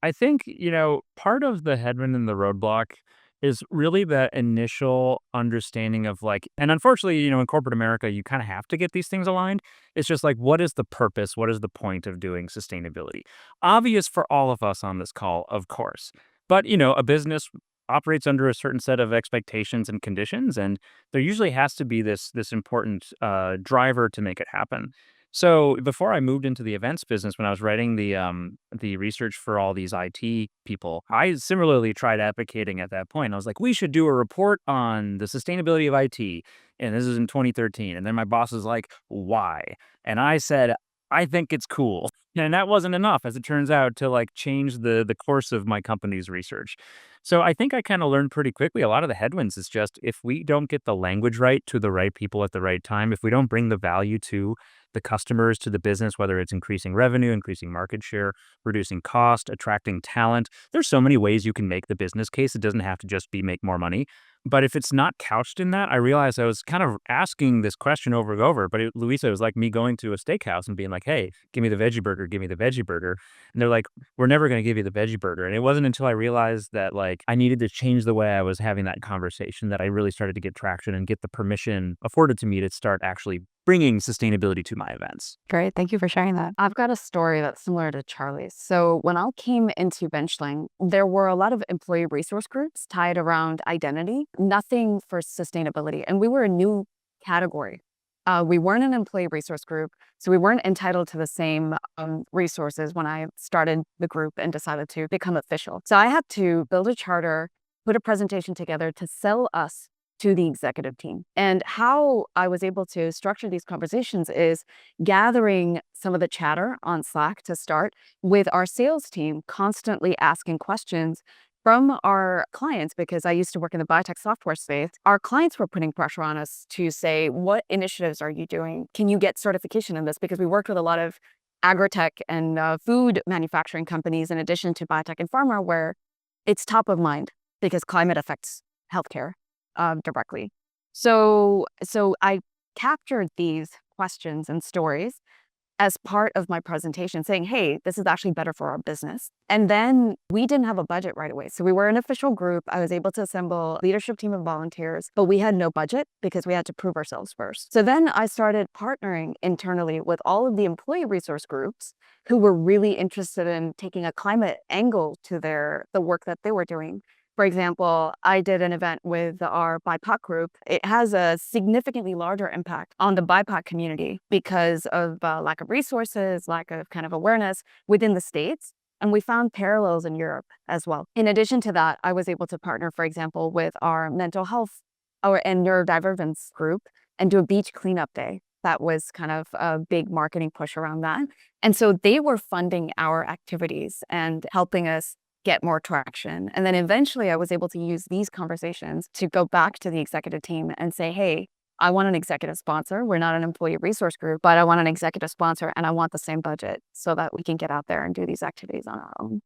I think, part of the headwind and the roadblock is really that initial understanding of like, and unfortunately, in corporate America, you kind of have to get these things aligned. It's just like, what is the purpose? What is the point of doing sustainability? Obvious for all of us on this call, of course. But, a business operates under a certain set of expectations and conditions, and there usually has to be this important driver to make it happen. So before I moved into the events business, when I was writing the research for all these IT people, I similarly tried advocating at that point. I was like, we should do a report on the sustainability of IT. And this is in 2013. And then my boss was like, why? And I said, I think it's cool. And that wasn't enough, as it turns out, to like change the course of my company's research. So I think I kind of learned pretty quickly a lot of the headwinds is just if we don't get the language right to the right people at the right time, if we don't bring the value to the customers, to the business, whether it's increasing revenue, increasing market share, reducing cost, attracting talent. There's so many ways you can make the business case. It doesn't have to just be make more money. But if it's not couched in that, I realized I was kind of asking this question over and over. But Louisa, it was like me going to a steakhouse and being like, hey, give me the veggie burger, give me the veggie burger. And they're like, we're never going to give you the veggie burger. And it wasn't until I realized that like I needed to change the way I was having that conversation that I really started to get traction and get the permission afforded to me to start actually bringing sustainability to my events. Great. Thank you for sharing that. I've got a story that's similar to Charlie's. So when I came into Benchling, there were a lot of employee resource groups tied around identity, nothing for sustainability. And we were a new category. We weren't an employee resource group, so we weren't entitled to the same resources when I started the group and decided to become official. So I had to build a charter, put a presentation together to sell us to the executive team. And how I was able to structure these conversations is gathering some of the chatter on Slack to start with our sales team, constantly asking questions from our clients, because I used to work in the biotech software space. Our clients were putting pressure on us to say, what initiatives are you doing? Can you get certification in this? Because we worked with a lot of agri-tech and food manufacturing companies, in addition to biotech and pharma, where it's top of mind because climate affects healthcare directly. So I captured these questions and stories as part of my presentation, saying, hey, this is actually better for our business. And then we didn't have a budget right away. So we were an official group. I was able to assemble a leadership team of volunteers, but we had no budget because we had to prove ourselves first. So then I started partnering internally with all of the employee resource groups who were really interested in taking a climate angle to the work that they were doing. For example, I did an event with our BIPOC group. It has a significantly larger impact on the BIPOC community because of lack of resources, lack of kind of awareness within the States. And we found parallels in Europe as well. In addition to that, I was able to partner, for example, with our mental health and neurodivergence group and do a beach cleanup day. That was kind of a big marketing push around that. And so they were funding our activities and helping us get more traction. And then eventually I was able to use these conversations to go back to the executive team and say, hey, I want an executive sponsor. We're not an employee resource group, but I want an executive sponsor and I want the same budget so that we can get out there and do these activities on our own.